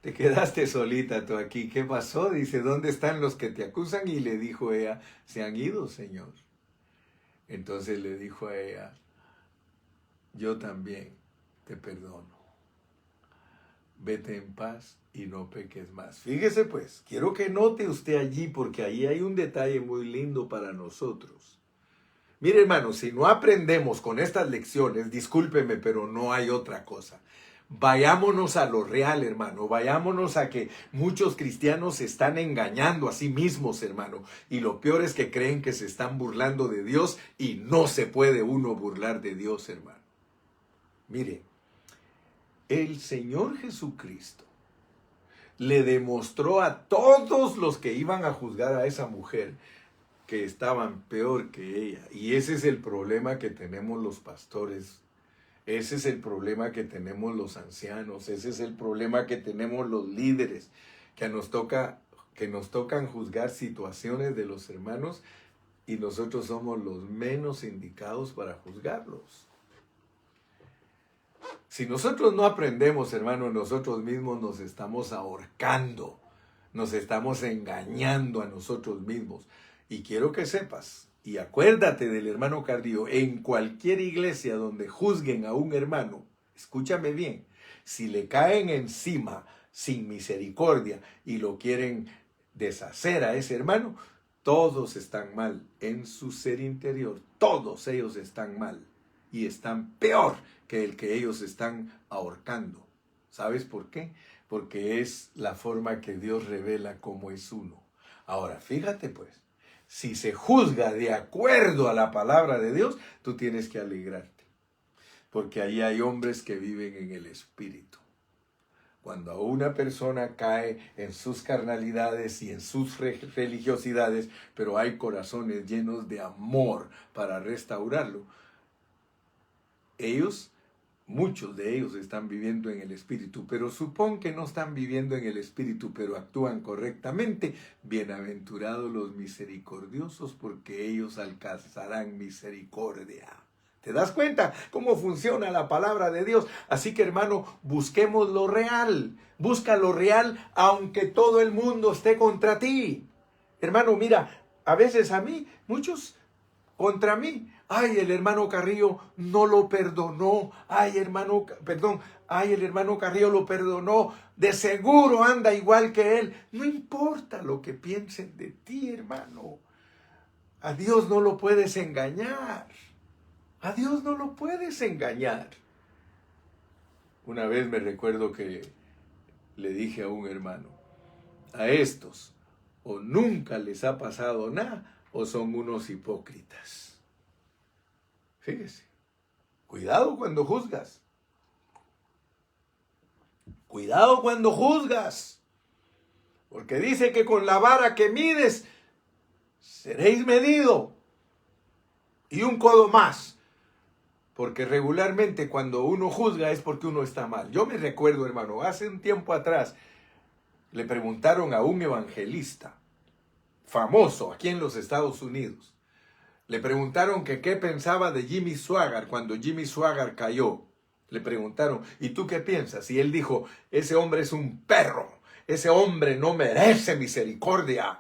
te quedaste solita tú aquí, ¿qué pasó? Dice: ¿dónde están los que te acusan? Y le dijo ella: se han ido, Señor. Entonces le dijo a ella: yo también te perdono. Vete en paz y no peques más. Fíjese pues, quiero que note usted allí, porque ahí hay un detalle muy lindo para nosotros. Mire, hermano, si no aprendemos con estas lecciones, discúlpeme, pero no hay otra cosa. Vayámonos a lo real, hermano. Vayámonos a que muchos cristianos se están engañando a sí mismos, hermano. Y lo peor es que creen que se están burlando de Dios, y no se puede uno burlar de Dios, hermano. Mire, el Señor Jesucristo le demostró a todos los que iban a juzgar a esa mujer que estaban peor que ella. Y ese es el problema que tenemos los pastores. Ese es el problema que tenemos los ancianos. Ese es el problema que tenemos los líderes, que nos tocan juzgar situaciones de los hermanos, y nosotros somos los menos indicados para juzgarlos. Si nosotros no aprendemos, hermano, nosotros mismos nos estamos ahorcando, nos estamos engañando a nosotros mismos. Y quiero que sepas, y acuérdate del hermano Carrillo, en cualquier iglesia donde juzguen a un hermano, escúchame bien, si le caen encima sin misericordia y lo quieren deshacer a ese hermano, todos están mal en su ser interior, todos ellos están mal y están peor que el que ellos están ahorcando. ¿Sabes por qué? Porque es la forma que Dios revela cómo es uno. Ahora, fíjate pues, si se juzga de acuerdo a la palabra de Dios, tú tienes que alegrarte, porque ahí hay hombres que viven en el Espíritu. Cuando una persona cae en sus carnalidades y en sus religiosidades, pero hay corazones llenos de amor para restaurarlo, muchos de ellos están viviendo en el Espíritu, pero supón que no están viviendo en el Espíritu, pero actúan correctamente. Bienaventurados los misericordiosos, porque ellos alcanzarán misericordia. ¿Te das cuenta cómo funciona la palabra de Dios? Así que, hermano, busquemos lo real. Busca lo real aunque todo el mundo esté contra ti. Hermano, mira, a veces a mí, muchos contra mí. Ay, el hermano Carrillo no lo perdonó. Ay, el hermano Carrillo lo perdonó. De seguro anda igual que él. No importa lo que piensen de ti, hermano. A Dios no lo puedes engañar. A Dios no lo puedes engañar. Una vez me recuerdo que le dije a un hermano, a estos o nunca les ha pasado nada o son unos hipócritas. Fíjese, cuidado cuando juzgas. Cuidado cuando juzgas. Porque dice que con la vara que mides seréis medido. Y un codo más. Porque regularmente cuando uno juzga es porque uno está mal. Yo me recuerdo, hermano, hace un tiempo atrás le preguntaron a un evangelista famoso aquí en los Estados Unidos. Le preguntaron que qué pensaba de Jimmy Swaggart cuando Jimmy Swaggart cayó. Le preguntaron, ¿y tú qué piensas? Y él dijo, ese hombre es un perro. Ese hombre no merece misericordia.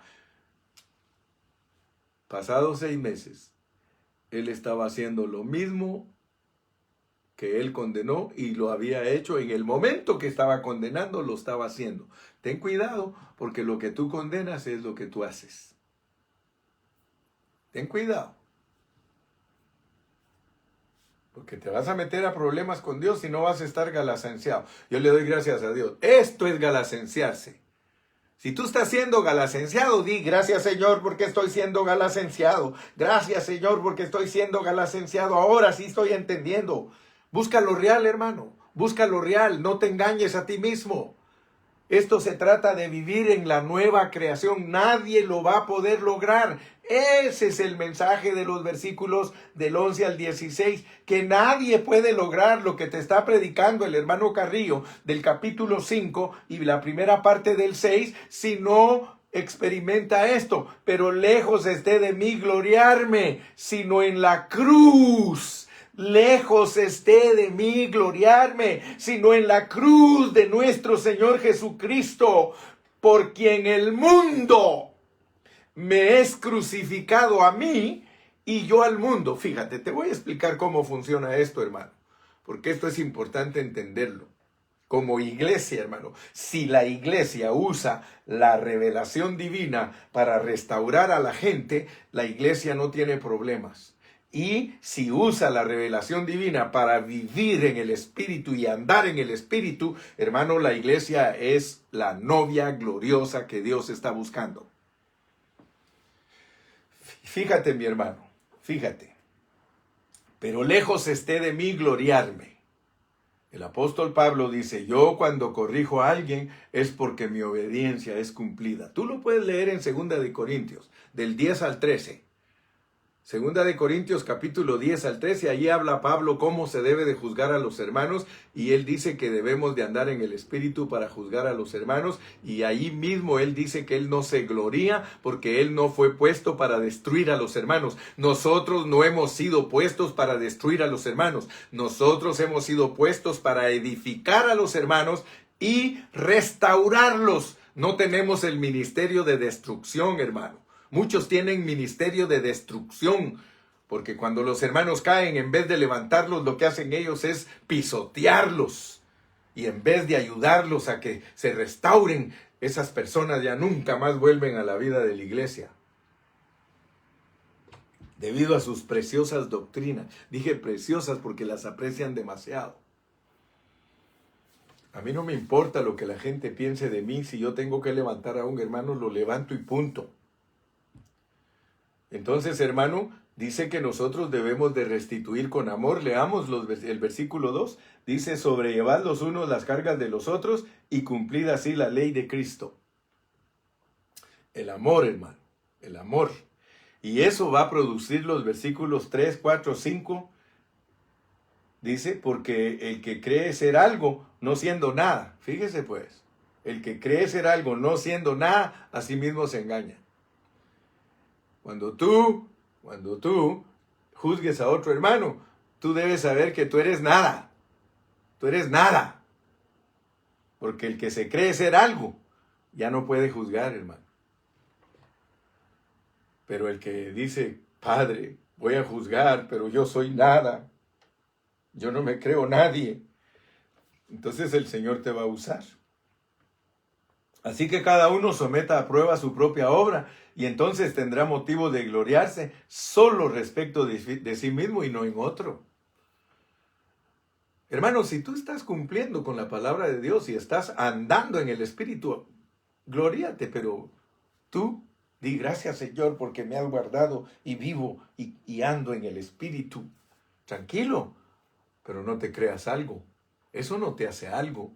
Pasados 6 meses, él estaba haciendo lo mismo que él condenó y lo había hecho en el momento que estaba condenando, lo estaba haciendo. Ten cuidado, porque lo que tú condenas es lo que tú haces. Ten cuidado. Porque te vas a meter a problemas con Dios y no vas a estar galacenciado. Yo le doy gracias a Dios. Esto es galacenciarse. Si tú estás siendo galacenciado, di gracias Señor porque estoy siendo galacenciado. Gracias Señor porque estoy siendo galacenciado. Ahora sí estoy entendiendo. Busca lo real, hermano. Busca lo real. No te engañes a ti mismo. Esto se trata de vivir en la nueva creación. Nadie lo va a poder lograr. Ese es el mensaje de los versículos del 11 al 16. Que nadie puede lograr lo que te está predicando el hermano Carrillo del capítulo 5 y la primera parte del 6 si no experimenta esto. Pero lejos esté de mí gloriarme, sino en la cruz. Lejos esté de mí gloriarme, sino en la cruz de nuestro Señor Jesucristo, por quien el mundo me es crucificado a mí y yo al mundo. Fíjate, te voy a explicar cómo funciona esto, hermano, porque esto es importante entenderlo. Como iglesia, hermano, si la iglesia usa la revelación divina para restaurar a la gente, la iglesia no tiene problemas. Y si usa la revelación divina para vivir en el Espíritu y andar en el Espíritu, hermano, la iglesia es la novia gloriosa que Dios está buscando. Fíjate, mi hermano, fíjate. Pero lejos esté de mí gloriarme. El apóstol Pablo dice, yo cuando corrijo a alguien es porque mi obediencia es cumplida. Tú lo puedes leer en 2 de Corintios, del 10 al 13. Segunda de Corintios capítulo 10 al 13, allí habla Pablo cómo se debe de juzgar a los hermanos y él dice que debemos de andar en el Espíritu para juzgar a los hermanos y ahí mismo él dice que él no se gloría porque él no fue puesto para destruir a los hermanos. Nosotros no hemos sido puestos para destruir a los hermanos. Nosotros hemos sido puestos para edificar a los hermanos y restaurarlos. No tenemos el ministerio de destrucción, hermano. Muchos tienen ministerio de destrucción, porque cuando los hermanos caen, en vez de levantarlos, lo que hacen ellos es pisotearlos. Y en vez de ayudarlos a que se restauren, esas personas ya nunca más vuelven a la vida de la iglesia. Debido a sus preciosas doctrinas. Dije preciosas porque las aprecian demasiado. A mí no me importa lo que la gente piense de mí. Si yo tengo que levantar a un hermano, lo levanto y punto. Entonces, hermano, dice que nosotros debemos de restituir con amor. Leamos el versículo 2. Dice, sobrellevad los unos las cargas de los otros y cumplid así la ley de Cristo. El amor, hermano, el amor. Y eso va a producir los versículos 3, 4, 5. Dice, porque el que cree ser algo, no siendo nada. Fíjese pues, el que cree ser algo, no siendo nada, a sí mismo se engaña. Cuando tú juzgues a otro hermano, tú debes saber que tú eres nada. Tú eres nada. Porque el que se cree ser algo, ya no puede juzgar, hermano. Pero el que dice, Padre, voy a juzgar, pero yo soy nada. Yo no me creo nadie. Entonces el Señor te va a usar. Así que cada uno someta a prueba su propia obra y entonces tendrá motivo de gloriarse solo respecto de sí mismo y no en otro. Hermano, si tú estás cumpliendo con la palabra de Dios y estás andando en el Espíritu, gloríate, pero tú di gracias, Señor, porque me has guardado y vivo y ando en el Espíritu. Tranquilo, pero no te creas algo. Eso no te hace algo.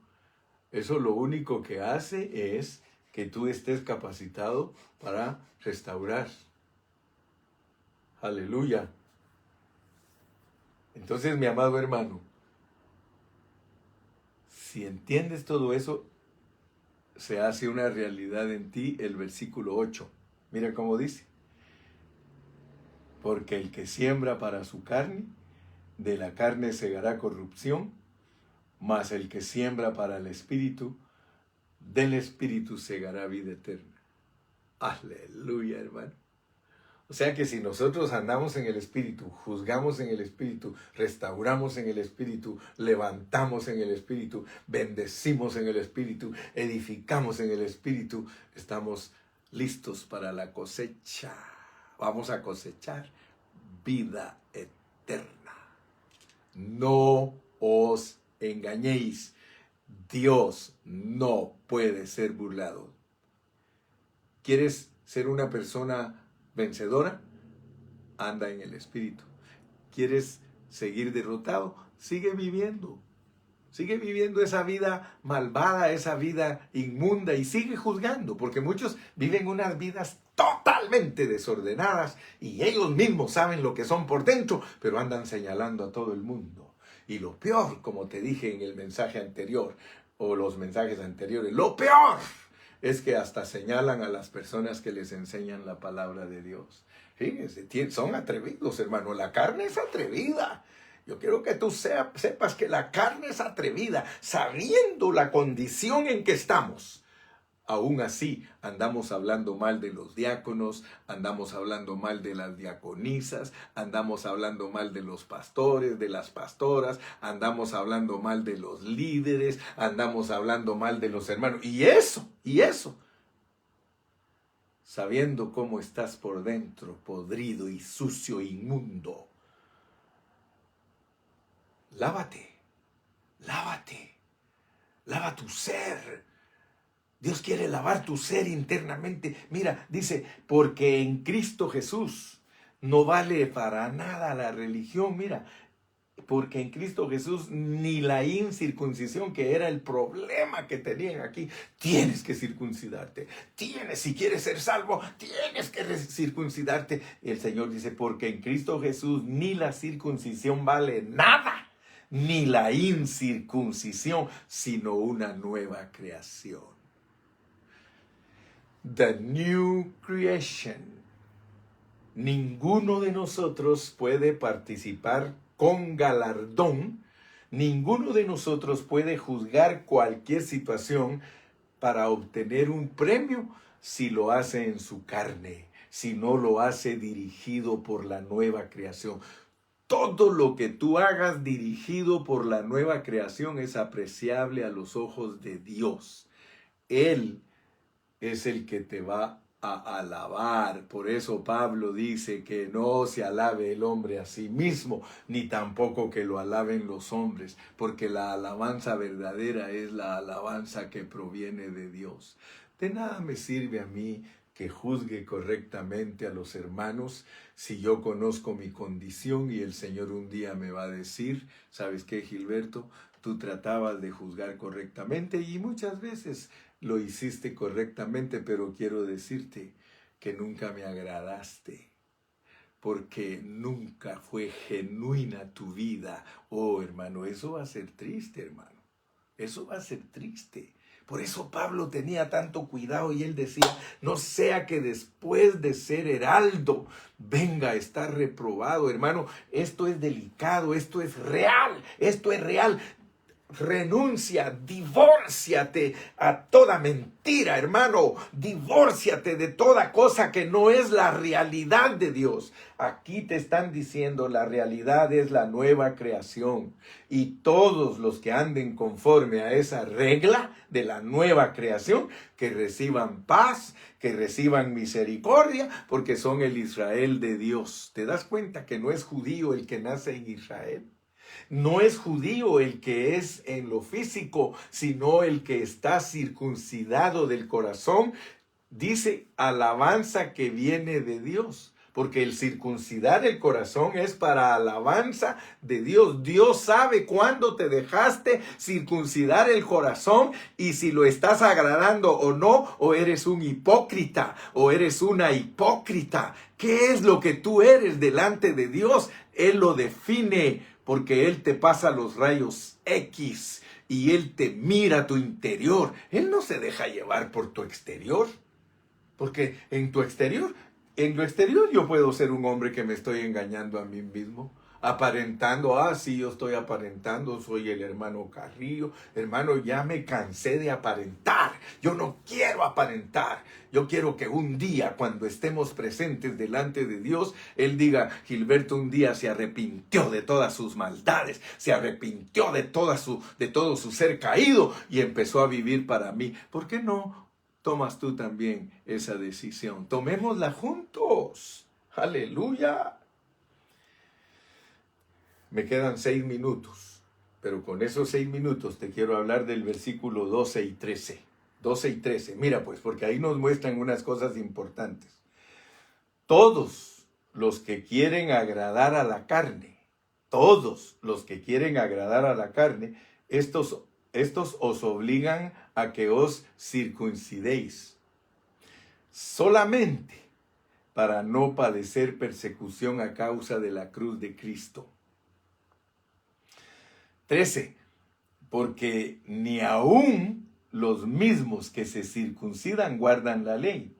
Eso lo único que hace es que tú estés capacitado para restaurar. Aleluya. Entonces, mi amado hermano, si entiendes todo eso, se hace una realidad en ti el versículo 8. Mira cómo dice. Porque el que siembra para su carne, de la carne segará corrupción, mas el que siembra para el Espíritu, del Espíritu segará vida eterna. Aleluya, hermano. O sea que si nosotros andamos en el Espíritu, juzgamos en el Espíritu, restauramos en el Espíritu, levantamos en el Espíritu, bendecimos en el Espíritu, edificamos en el Espíritu, estamos listos para la cosecha. Vamos a cosechar vida eterna. No os engañéis. Dios no puede ser burlado. ¿Quieres ser una persona vencedora? Anda en el Espíritu. ¿Quieres seguir derrotado? Sigue viviendo. Sigue viviendo esa vida malvada, esa vida inmunda y sigue juzgando, porque muchos viven unas vidas totalmente desordenadas y ellos mismos saben lo que son por dentro, pero andan señalando a todo el mundo. Y lo peor, como te dije en el mensaje anterior, o los mensajes anteriores, lo peor es que hasta señalan a las personas que les enseñan la palabra de Dios. Fíjense, son atrevidos, hermano. La carne es atrevida. Yo quiero que tú sepas que la carne es atrevida, sabiendo la condición en que estamos. Aún así, andamos hablando mal de los diáconos, andamos hablando mal de las diaconisas, andamos hablando mal de los pastores, de las pastoras, andamos hablando mal de los líderes, andamos hablando mal de los hermanos. Y eso, sabiendo cómo estás por dentro, podrido y sucio, inmundo. Lávate, lava tu ser. Dios quiere lavar tu ser internamente. Mira, dice, porque en Cristo Jesús no vale para nada la religión. Mira, Porque en Cristo Jesús ni la incircuncisión, que era el problema que tenían aquí, tienes que circuncidarte. Si quieres ser salvo, tienes que circuncidarte. Y el Señor dice, porque en Cristo Jesús ni la circuncisión vale nada, ni la incircuncisión, sino una nueva creación. The new creation. Ninguno de nosotros puede participar con galardón. Ninguno de nosotros puede juzgar cualquier situación para obtener un premio si lo hace en su carne, si no lo hace dirigido por la nueva creación. Todo lo que tú hagas dirigido por la nueva creación es apreciable a los ojos de Dios. Él es el que te va a alabar. Por eso Pablo dice que no se alabe el hombre a sí mismo, ni tampoco que lo alaben los hombres, porque la alabanza verdadera es la alabanza que proviene de Dios. De nada me sirve a mí que juzgue correctamente a los hermanos si yo conozco mi condición y el Señor un día me va a decir, ¿sabes qué, Gilberto? Tú tratabas de juzgar correctamente y muchas veces lo hiciste correctamente, pero quiero decirte que nunca me agradaste, porque nunca fue genuina tu vida. Oh, hermano, eso va a ser triste, hermano. Eso va a ser triste. Por eso Pablo tenía tanto cuidado y él decía, no sea que después de ser heraldo venga a estar reprobado. Hermano, esto es delicado, esto es real, esto es real. Renuncia, divórciate a toda mentira, hermano. Divórciate de toda cosa que no es la realidad de Dios. Aquí te están diciendo la realidad es la nueva creación. Y todos los que anden conforme a esa regla de la nueva creación, que reciban paz, que reciban misericordia, porque son el Israel de Dios. ¿Te das cuenta que no es judío el que nace en Israel? No es judío el que es en lo físico, sino el que está circuncidado del corazón. Dice alabanza que viene de Dios, porque el circuncidar el corazón es para alabanza de Dios. Dios sabe cuándo te dejaste circuncidar el corazón y si lo estás agradando o no, o eres un hipócrita o eres una hipócrita. ¿Qué es lo que tú eres delante de Dios? Él lo define, porque Él te pasa los rayos X y Él te mira tu interior. Él no se deja llevar por tu exterior, porque en lo exterior yo puedo ser un hombre que me estoy engañando a mí mismo, aparentando, sí, yo estoy aparentando, soy el hermano Carrillo. Hermano, ya me cansé de aparentar. Yo no quiero aparentar. Yo quiero que un día, cuando estemos presentes delante de Dios, Él diga, Gilberto un día se arrepintió de todas sus maldades, se arrepintió de todo su ser caído y empezó a vivir para mí. ¿Por qué no tomas tú también esa decisión? Tomémosla juntos. Aleluya. Me quedan 6 minutos, pero con esos 6 minutos te quiero hablar del versículo 12 y 13. 12 y 13, mira pues, porque ahí nos muestran unas cosas importantes. Todos los que quieren agradar a la carne, estos os obligan a que os circuncidéis, solamente para no padecer persecución a causa de la cruz de Cristo. 13. Porque ni aún los mismos que se circuncidan guardan la ley,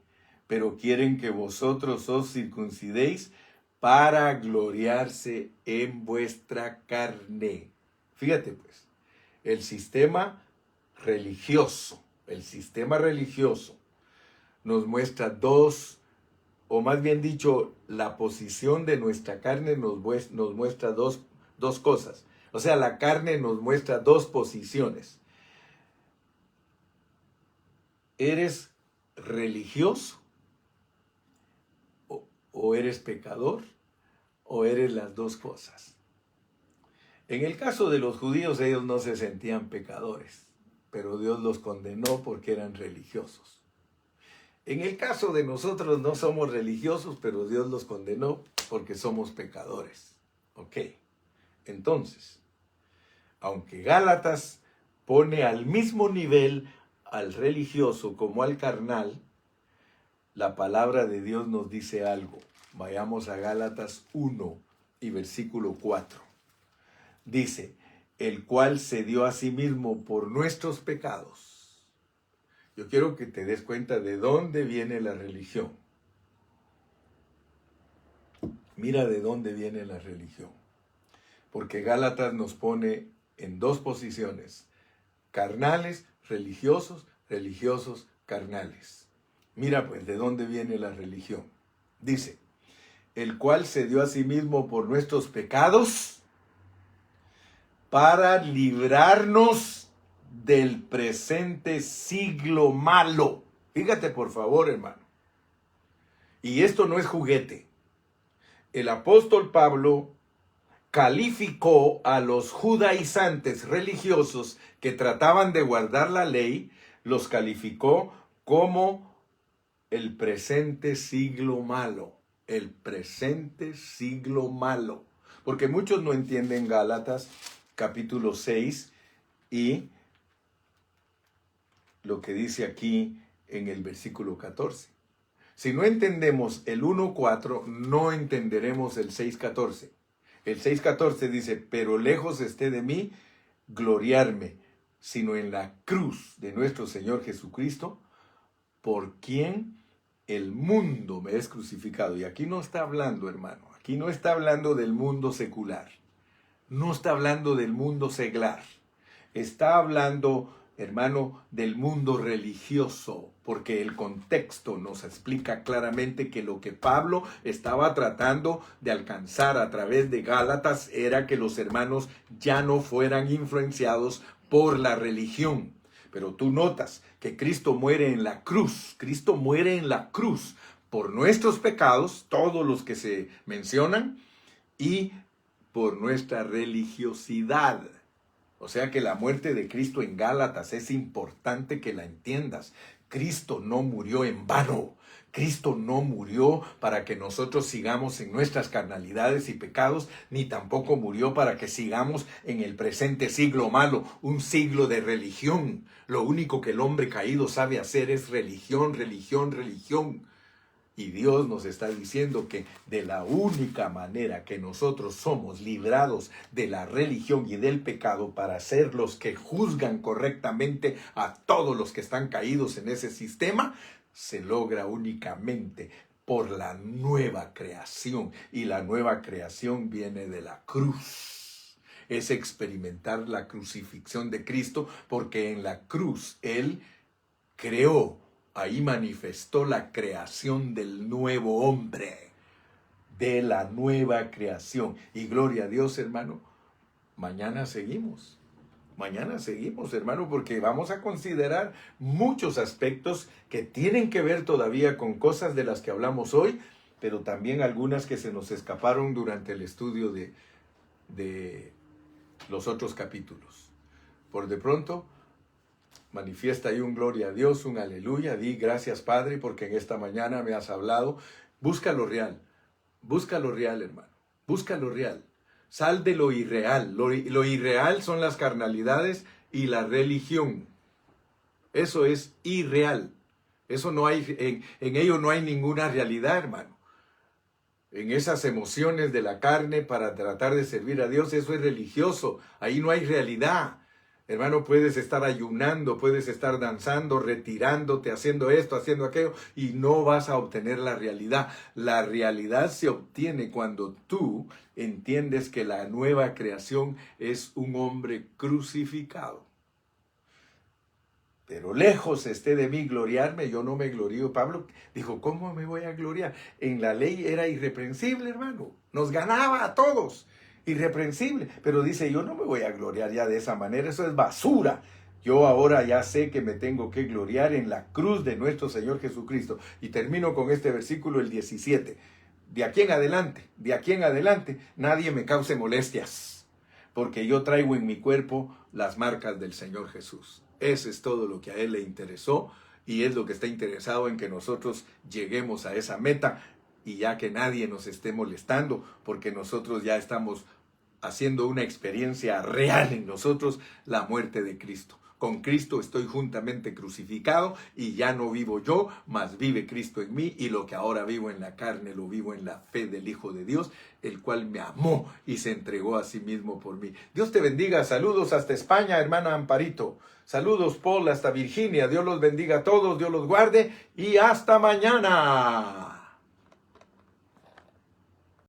pero quieren que vosotros os circuncidéis para gloriarse en vuestra carne. Fíjate pues, el sistema religioso nos muestra o más bien dicho, la posición de nuestra carne nos muestra dos cosas. O sea, la carne nos muestra dos posiciones. ¿Eres religioso? ¿O eres pecador? ¿O eres las dos cosas? En el caso de los judíos, ellos no se sentían pecadores, pero Dios los condenó porque eran religiosos. En el caso de nosotros, no somos religiosos, pero Dios los condenó porque somos pecadores. ¿Ok? Entonces, aunque Gálatas pone al mismo nivel al religioso como al carnal, la palabra de Dios nos dice algo. Vayamos a Gálatas 1 y versículo 4. Dice, el cual se dio a sí mismo por nuestros pecados. Yo quiero que te des cuenta de dónde viene la religión. Mira de dónde viene la religión. Porque Gálatas nos pone en dos posiciones. Carnales, religiosos, religiosos, carnales. Mira pues de dónde viene la religión. Dice, el cual se dio a sí mismo por nuestros pecados para librarnos del presente siglo malo. Fíjate por favor, hermano. Y esto no es juguete. El apóstol Pablo calificó a los judaizantes religiosos que trataban de guardar la ley, los calificó como el presente siglo malo. El presente siglo malo. Porque muchos no entienden Gálatas capítulo 6 y lo que dice aquí en el versículo 14. Si no entendemos el 1:4, no entenderemos el 6:14. El 6:14 dice, pero lejos esté de mí gloriarme, sino en la cruz de nuestro Señor Jesucristo, por quien el mundo me es crucificado. Y aquí no está hablando, hermano, aquí no está hablando del mundo secular, no está hablando del mundo seglar, está hablando, hermano, del mundo religioso, porque el contexto nos explica claramente que lo que Pablo estaba tratando de alcanzar a través de Gálatas era que los hermanos ya no fueran influenciados por la religión. Pero tú notas que Cristo muere en la cruz, Cristo muere en la cruz por nuestros pecados, todos los que se mencionan, y por nuestra religiosidad. O sea que la muerte de Cristo en Gálatas es importante que la entiendas. Cristo no murió en vano. Cristo no murió para que nosotros sigamos en nuestras carnalidades y pecados, ni tampoco murió para que sigamos en el presente siglo malo, un siglo de religión. Lo único que el hombre caído sabe hacer es religión, religión, religión. Y Dios nos está diciendo que de la única manera que nosotros somos librados de la religión y del pecado para ser los que juzgan correctamente a todos los que están caídos en ese sistema, se logra únicamente por la nueva creación. Y la nueva creación viene de la cruz. Es experimentar la crucifixión de Cristo, porque en la cruz Él creó. Ahí manifestó la creación del nuevo hombre, de la nueva creación. Y gloria a Dios, hermano, mañana seguimos, hermano, porque vamos a considerar muchos aspectos que tienen que ver todavía con cosas de las que hablamos hoy, pero también algunas que se nos escaparon durante el estudio de los otros capítulos. Por de pronto, manifiesta ahí un gloria a Dios, un aleluya. Di gracias, Padre, porque en esta mañana me has hablado. Busca lo real, hermano. Busca lo real. Sal de lo irreal. Lo irreal son las carnalidades y la religión. Eso es irreal. Eso no hay, en ello no hay ninguna realidad, hermano. En esas emociones de la carne para tratar de servir a Dios, eso es religioso. Ahí no hay realidad. Hermano, puedes estar ayunando, puedes estar danzando, retirándote, haciendo esto, haciendo aquello, y no vas a obtener la realidad. La realidad se obtiene cuando tú entiendes que la nueva creación es un hombre crucificado. Pero lejos esté de mí gloriarme, yo no me glorío. Pablo dijo, ¿cómo me voy a gloriar? En la ley era irreprensible, hermano. Nos ganaba a todos. Irreprensible, pero dice, yo no me voy a gloriar ya de esa manera, eso es basura. Yo ahora ya sé que me tengo que gloriar en la cruz de nuestro Señor Jesucristo. Y termino con este versículo, el 17. De aquí en adelante, nadie me cause molestias, porque yo traigo en mi cuerpo las marcas del Señor Jesús. Eso es todo lo que a Él le interesó, y es lo que está interesado en que nosotros lleguemos a esa meta, y ya que nadie nos esté molestando, porque nosotros ya estamos haciendo una experiencia real en nosotros la muerte de Cristo. Con Cristo estoy juntamente crucificado y ya no vivo yo, mas vive Cristo en mí, y lo que ahora vivo en la carne lo vivo en la fe del Hijo de Dios, el cual me amó y se entregó a sí mismo por mí. Dios te bendiga. Saludos hasta España, hermana Amparito. Saludos, Paul, hasta Virginia. Dios los bendiga a todos, Dios los guarde y hasta mañana.